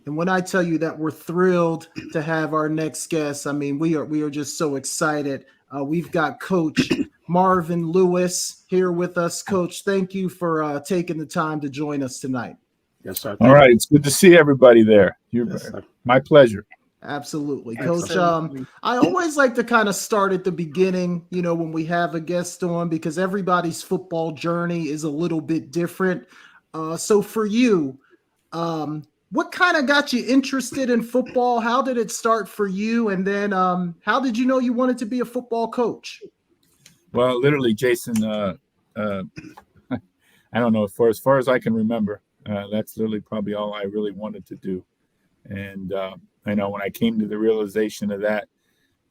And when I tell you that we're thrilled to have our next guest, I mean we are just so excited. We've got Coach Marvin Lewis here with us. Coach, thank you for taking the time to join us tonight. Yes, sir. All Thank you. right. It's good to see everybody there. Yes, sir. My pleasure. Absolutely. Coach, Absolutely. I always like to kind of start at the beginning, when we have a guest on, because everybody's football journey is a little bit different. So for you, what kind of got you interested in football? How did it start for you? And then how did you know you wanted to be a football coach? Well, literally, Jason, uh, I don't know, for as far as I can remember, that's literally probably all I really wanted to do. And I know when I came to the realization of that,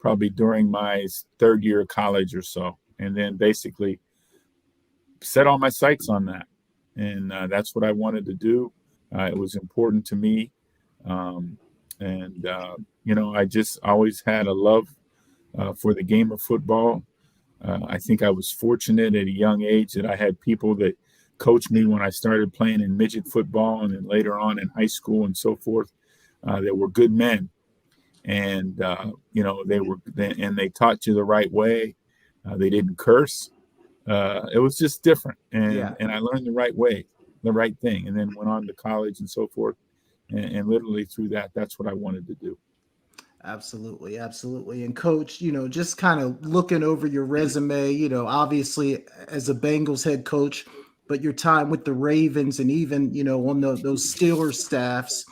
probably during my third year of college or so, and then basically set all my sights on that. And that's what I wanted to do. It was important to me. Um, and I just always had a love for the game of football. I think I was fortunate at a young age that I had people that coached me when I started playing in midget football and then later on in high school and so forth. That were good men, and they taught you the right way. They didn't curse. It was just different, Yeah. and I learned the right way, the right thing, and then went on to college and so forth. And literally through that, that's what I wanted to do. Absolutely, absolutely. And coach, just kind of looking over your resume, obviously as a Bengals head coach, but your time with the Ravens and even, on those Steelers staffs,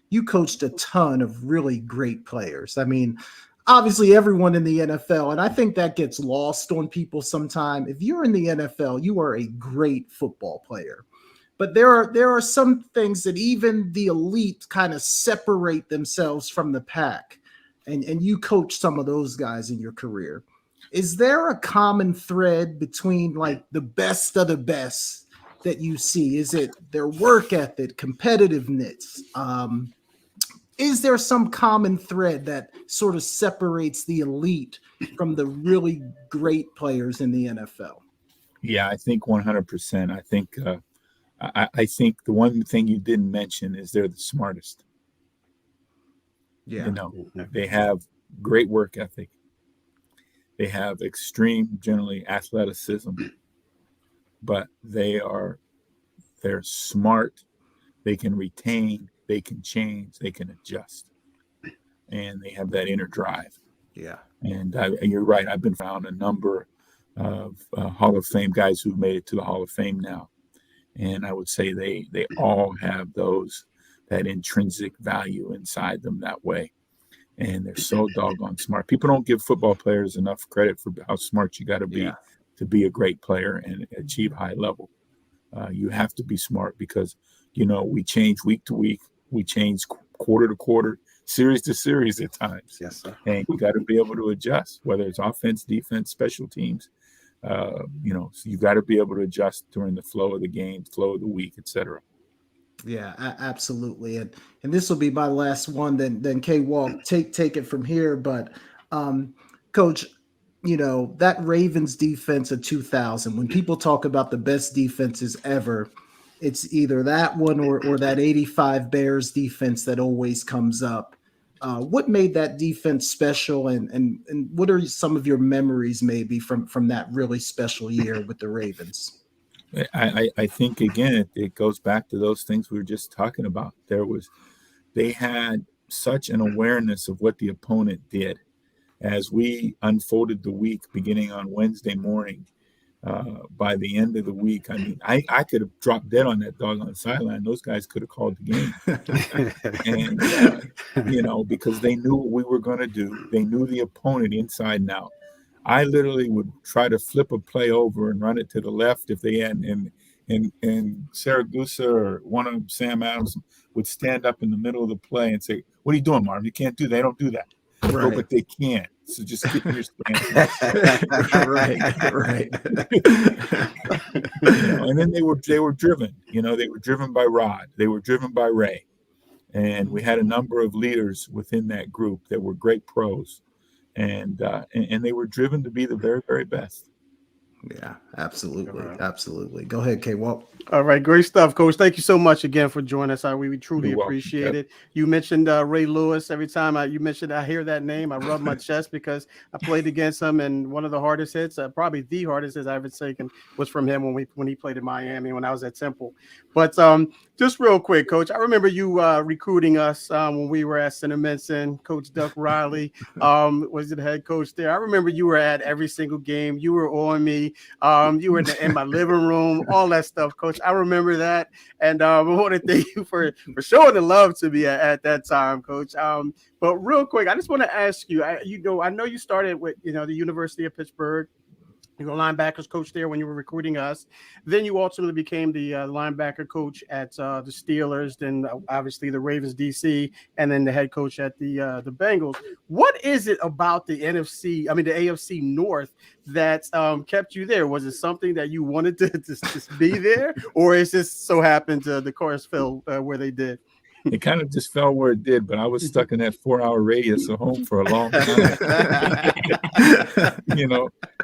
you coached a ton of really great players. I mean, obviously everyone in the NFL, and I think that gets lost on people sometime. If you're in the NFL, you are a great football player. But there are some things that even the elite kind of separate themselves from the pack, and you coach some of those guys in your career. Is there a common thread between like the best of the best that you see? Is it their work ethic, competitiveness? Is there some common thread that sort of separates the elite from the really great players in the NFL? Yeah, I think 100%. I think the one thing you didn't mention is they're the smartest. Yeah. They have great work ethic. They have extreme, generally athleticism, but they're smart. They can retain. They can change. They can adjust, and they have that inner drive. Yeah. And you're right. I've been around a number of Hall of Fame guys who've made it to the Hall of Fame now, and I would say they all have that intrinsic value inside them that way. And they're so doggone smart. People don't give football players enough credit for how smart you got to be a great player and achieve high level. You have to be smart because, we change week to week. We change quarter to quarter, series to series at times. Yes, sir. And you got to be able to adjust, whether it's offense, defense, special teams. So you got to be able to adjust during the flow of the game, flow of the week, etc. Yeah, absolutely. And this will be my last one. Then K Walk, take it from here. But coach, that Ravens defense of 2000, when people talk about the best defenses ever, it's either that one or that 85 Bears defense that always comes up. What made that defense special, and what are some of your memories maybe from that really special year with the Ravens? I think again it goes back to those things we were just talking about. They had such an awareness of what the opponent did as we unfolded the week beginning on Wednesday morning. By the end of the week, I mean, I could have dropped dead on that dog on the sideline. Those guys could have called the game, and because they knew what we were going to do. They knew the opponent inside and out. I literally would try to flip a play over and run it to the left if they had, and Saragusa or one of them, Sam Adams, would stand up in the middle of the play and say, "What are you doing, Marvin? You can't do that. They don't do that." Right. No, but they can. So just get in your stance. right. And then they were driven. They were driven by Rod. They were driven by Ray, and we had a number of leaders within that group that were great pros, and they were driven to be the very, very best. Yeah, absolutely. All right. Absolutely. Go ahead, K Walt. All right, great stuff, Coach. Thank you so much again for joining us. We truly You're welcome, appreciate Kev. it. You mentioned Ray Lewis. Every time you mentioned, I hear that name, I rub my chest because I played against him, and one of the hardest hits, probably the hardest hits I ever taken, was from him when he played in Miami when I was at Temple. But just real quick, Coach, I remember you recruiting us when we were at Cinnamon. Coach Duck Riley was the head coach there. I remember you were at every single game. You were on me. You were in my living room, all that stuff, Coach. I remember that, and I want to thank you for showing the love to me at that time, Coach. But real quick, I just want to ask you. I know you started with the University of Pittsburgh. You were linebackers coach there when you were recruiting us. Then you ultimately became the linebacker coach at the Steelers, then obviously the Ravens DC, and then the head coach at the Bengals. What is it about the AFC North that kept you there? Was it something that you wanted to be there, or is this so happened the course fell where they did? It kind of just fell where it did, but I was stuck in that 4-hour radius of home for a long time.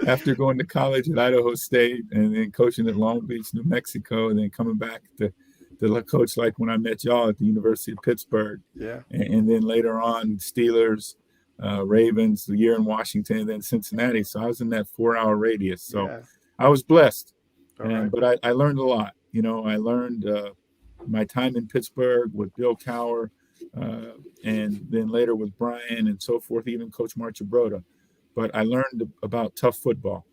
After going to college at Idaho State and then coaching at Long Beach, New Mexico, and then coming back to coach like when I met y'all at the University of Pittsburgh. Yeah. And then later on, Steelers, Ravens, the year in Washington, and then Cincinnati. So I was in that 4-hour radius. So Yeah. I was blessed. Right. But I learned a lot. I learned my time in Pittsburgh with Bill Cowher, and then later with Brian and so forth, even Coach Marchibroda. But I learned about tough football,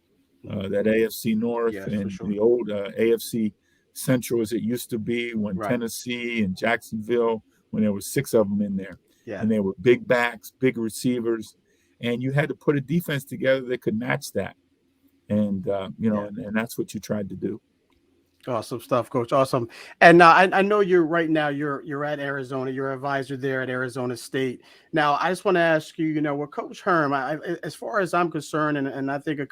that AFC North and the old AFC Central as it used to be when Tennessee and Jacksonville, when there was 6 of them in there. Yeah. And they were big backs, big receivers, and you had to put a defense together that could match that. And, and that's what you tried to do. Awesome stuff, Coach. Awesome. And I know you're at Arizona. You're an advisor there at Arizona State. Now, I just want to ask you, with Coach Herm, as far as I'm concerned, and I think I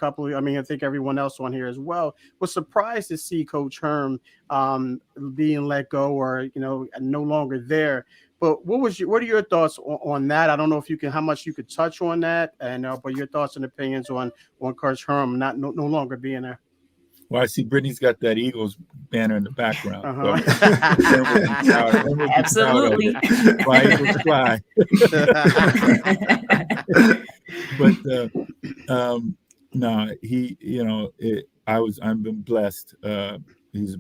think everyone else on here as well, was surprised to see Coach Herm being let go or, no longer there. But what are your thoughts on that? I don't know if how much you could touch on that, and but your thoughts and opinions on Coach Herm no longer being there. Well, I see Brittany's got that Eagles banner in the background. So absolutely. Fly, Eagles, fly. But no, I've been blessed. He's a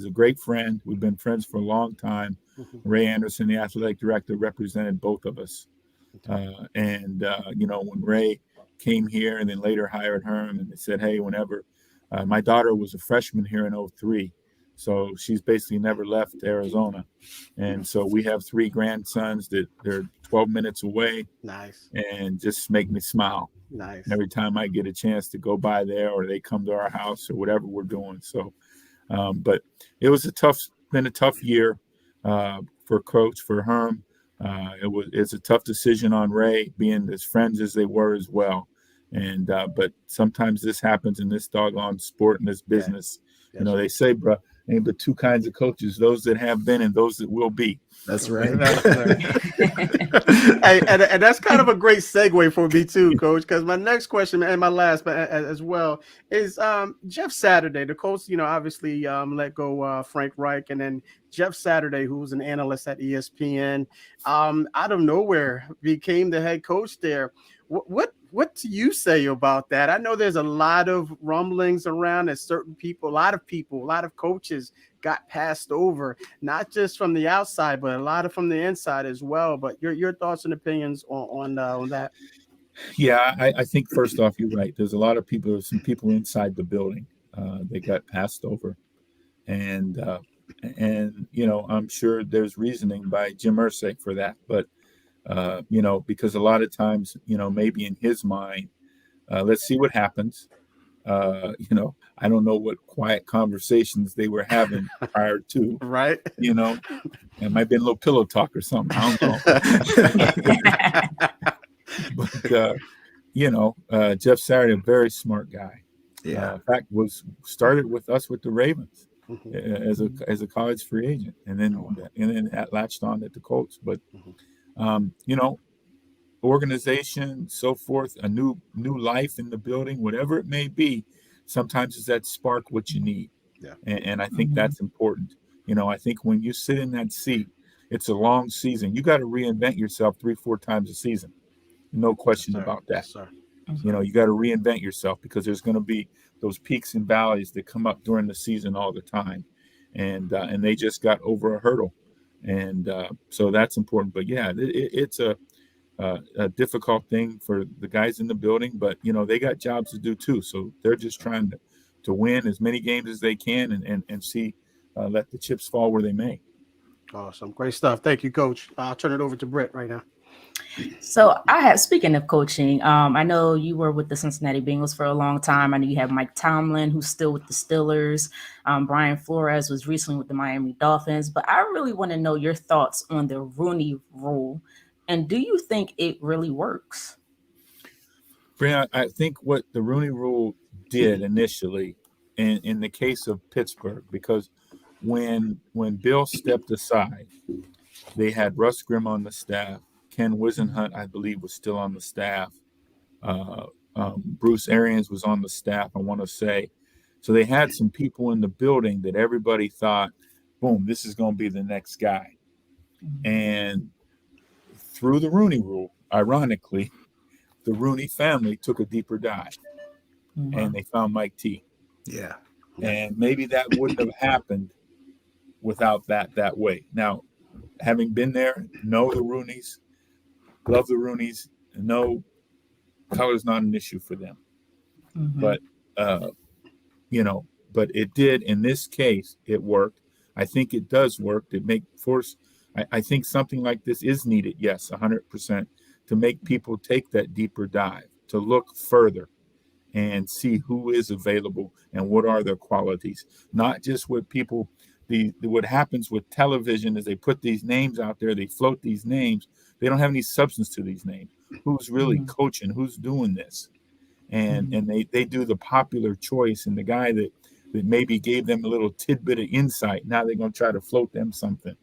great friend. We've been friends for a long time. Ray Anderson, the athletic director, represented both of us. When Ray came here and then later hired Herm, and they said, hey, whenever. My daughter was a freshman here in 2003, so she's basically never left Arizona. And so we have 3 grandsons that they're 12 minutes away. Nice. And just make me smile. Nice. Every time I get a chance to go by there or they come to our house or whatever we're doing. So, but it was been a tough year for Coach, for Herm. It's a tough decision on Ray, being as friends as they were as well. And but sometimes this happens in this doggone sport and this business. Yeah. They say, bro, ain't but 2 kinds of coaches: those that have been and those that will be. That's right. and that's kind of a great segue for me too, Coach, because my next question and my last, but as well, is Jeff Saturday, the coach. Obviously let go Frank Reich, and then Jeff Saturday, who was an analyst at ESPN, out of nowhere became the head coach there. What do you say about that? I know there's a lot of rumblings around that a lot of coaches got passed over, not just from the outside, but a lot from the inside as well. But your thoughts and opinions on that? Yeah, I think first off, you're right. There's some people inside the building that got passed over, and I'm sure there's reasoning by Jim Irsay for that, but. Because a lot of times, maybe in his mind, let's see what happens. I don't know what quiet conversations they were having prior to, right? It might have been a little pillow talk or something. I don't know. But, Jeff Saturday, a very smart guy. Yeah. In fact, started with us with the Ravens as a college free agent, and then latched on at the Colts. But organization, so forth, a new life in the building, whatever it may be, sometimes is that spark what you need. Yeah. And I think that's important. I think when you sit in that seat, it's a long season. You got to reinvent yourself 3-4 times a season. No Yes, question sir. about that. Yes, sir. You got to reinvent yourself because there's going to be those peaks and valleys that come up during the season all the time, and they just got over a hurdle, and so that's important. But yeah, it's a difficult thing for the guys in the building, but they got jobs to do too. So they're just trying to win as many games as they can and see let the chips fall where they may. Awesome. Great stuff. Thank you, Coach. I'll turn it over to Brett right now. So speaking of coaching, I know you were with the Cincinnati Bengals for a long time. I know you have Mike Tomlin, who's still with the Steelers. Brian Flores was recently with the Miami Dolphins. But I really want to know your thoughts on the Rooney Rule, and do you think it really works? Brian, I think what the Rooney Rule did initially, in the case of Pittsburgh, because when Bill stepped aside, they had Russ Grimm on the staff. Ken Wisenhunt, I believe, was still on the staff. Bruce Arians was on the staff, I want to say. So they had some people in the building that everybody thought, boom, this is going to be the next guy. And through the Rooney Rule, ironically, the Rooney family took a deeper dive and they found Mike T. Yeah. And maybe that wouldn't have happened without that way. Now, having been there, know the Rooneys, love the Rooneys, know color's not an issue for them. But, but it did, in this case, it worked. I think it does work. I think something like this is needed, yes, 100%, to make people take that deeper dive, to look further and see who is available and what are their qualities. Not just what people, what happens with television is they put these names out there, they float these names, they don't have any substance to these names. Who's really coaching? Who's doing this? And they do the popular choice, and the guy that maybe gave them a little tidbit of insight, now they're going to try to float them something,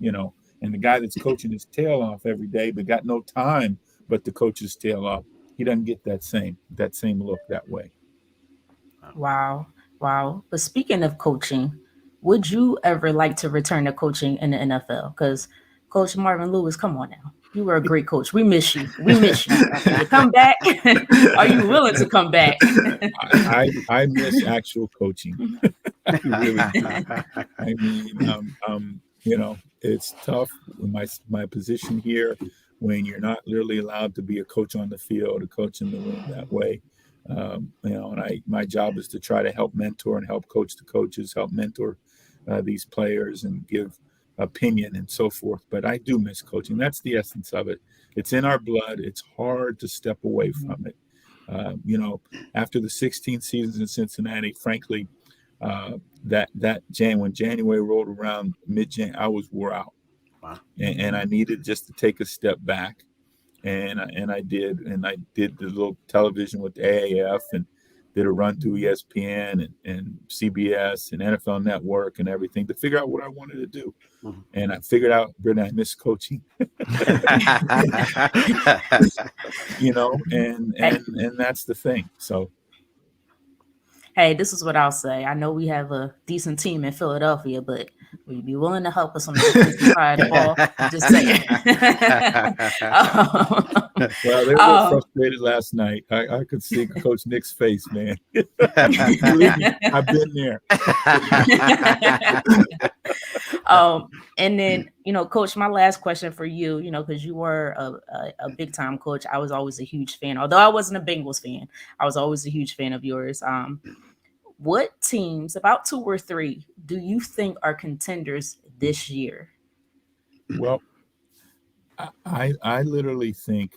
and the guy that's coaching his tail off every day but got no time but to coach his tail off, he doesn't get that same look that way. Wow. But speaking of coaching, would you ever like to return to coaching in the NFL? Because Coach Marvin Lewis, come on now. You were a great coach. We miss you. Can you come back? Are you willing to come back? I miss actual coaching. I really do. I mean, it's tough in my position here when you're not literally allowed to be a coach on the field, a coach in the room that way. And my job is to try to help mentor and help coach the coaches, help mentor these players and give opinion and so forth. But I do miss coaching. That's the essence of it. It's in our blood. It's hard to step away from it. After the 16 seasons in Cincinnati, frankly, when January rolled around mid-January, I was wore out. Wow. And I needed just to take a step back. And I did the little television with the AAF and did a run through ESPN and CBS and NFL Network and everything to figure out what I wanted to do. And I figured out, Brittany, I miss coaching. And that's the thing. So. Hey, this is what I'll say. I know we have a decent team in Philadelphia, but will you be willing to help us on the defensive side of the ball? Just saying. Well, they were a little frustrated last night. I could see Coach Nick's face, man. Believe me, I've been there. And then, Coach, my last question for you, because you were a big time coach. I was always a huge fan. Although I wasn't a Bengals fan, I was always a huge fan of yours. What teams, about 2 or 3, do you think are contenders this year? Well, I literally think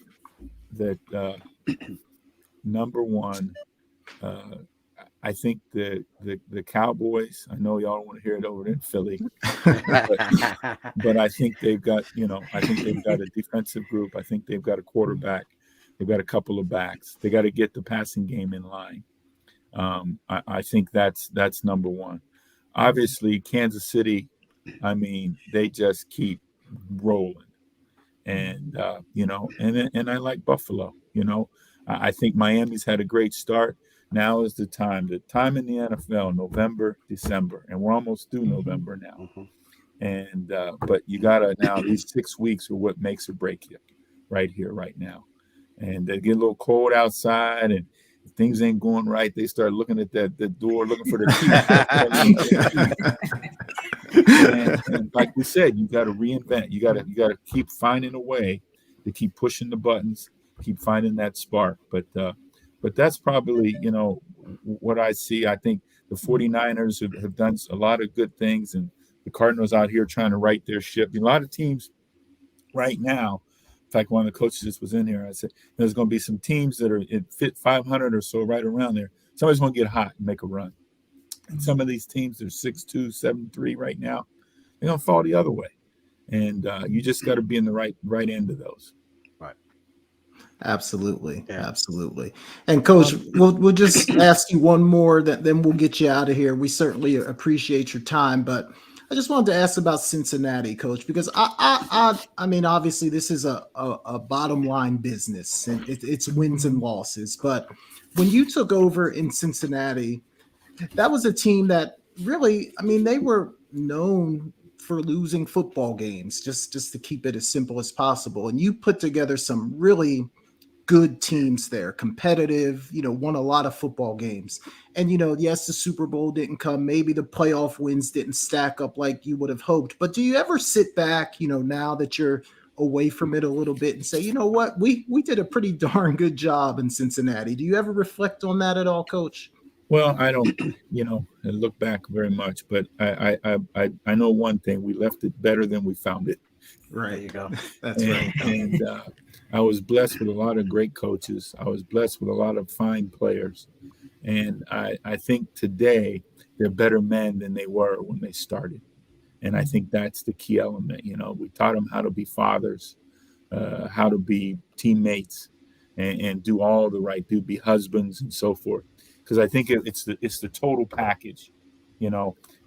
that number one, I think the Cowboys. I know y'all don't want to hear it over in Philly, but I think they've got a defensive group. I think they've got a quarterback. They've got a couple of backs. They got to get the passing game in line. I think that's number one. Obviously, Kansas City. I mean, they just keep rolling, and and I like Buffalo. I think Miami's had a great start. Now is the time. The time in the NFL, November, December, and we're almost through November now. And but you gotta now. These 6 weeks are what makes or break you, right here, right now. And they get a little cold outside, and if things ain't going right, they start looking at the door, looking for the key. and like we said, you got to reinvent. You got to keep finding a way to keep pushing the buttons, keep finding that spark. But that's probably, what I see. I think the 49ers have done a lot of good things, and the Cardinals out here trying to right their ship. A lot of teams right now. In fact, one of the coaches just was in here. I said, there's going to be some teams that are fit 500 or so, right around there. Somebody's going to get hot and make a run. And some of these teams are 6'2", 7'3" right now. They're going to fall the other way. And you just got to be in the right end of those. Right. Absolutely. Yeah. Absolutely. And Coach, we'll just ask you one more, then we'll get you out of here. We certainly appreciate your time, but I just wanted to ask about Cincinnati, Coach, because I mean, obviously this is a bottom line business and it's wins and losses. But when you took over in Cincinnati, that was a team that really, I mean, they were known for losing football games, just to keep it as simple as possible. And you put together some really good teams there, competitive, won a lot of football games. And, yes, the Super Bowl didn't come. Maybe the playoff wins didn't stack up like you would have hoped. But do you ever sit back, now that you're away from it a little bit and say, you know what, we did a pretty darn good job in Cincinnati? Do you ever reflect on that at all, Coach? Well, I don't, look back very much, but I know one thing: we left it better than we found it. Right. There you go. That's right. And I was blessed with a lot of great coaches. I was blessed with a lot of fine players, and I think today they're better men than they were when they started. And I think that's the key element. We taught them how to be fathers, how to be teammates, and do all the right, be husbands and so forth. Because I think it's the total package.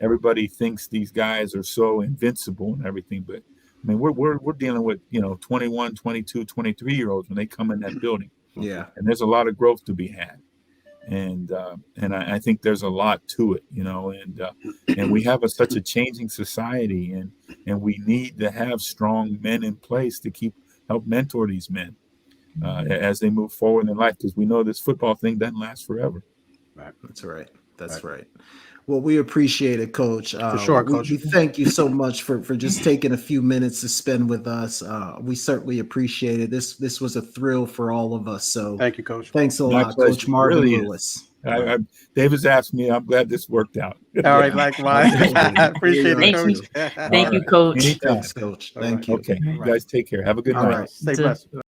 Everybody thinks these guys are so invincible and everything, but I mean, we're dealing with 21, 22, 23-year-olds when they come in that building. Yeah, and there's a lot of growth to be had, and I think there's a lot to it, and we have such a changing society, and we need to have strong men in place to help mentor these men as they move forward in life, because we know this football thing doesn't last forever. Right. That's right. Well, we appreciate it, Coach. For sure, Coach. We thank you so much for just taking a few minutes to spend with us. We certainly appreciate it. This was a thrill for all of us. So thank you, Coach. Thanks a My lot, pleasure. Coach Marvin Really Lewis. David's asked me. I'm glad this worked out. All right, likewise. I appreciate it, Thank Coach. Thank you, Coach. Anytime. Thanks, Coach. Thank you. Okay, you guys take care. Have a good All night. right. Stay blessed.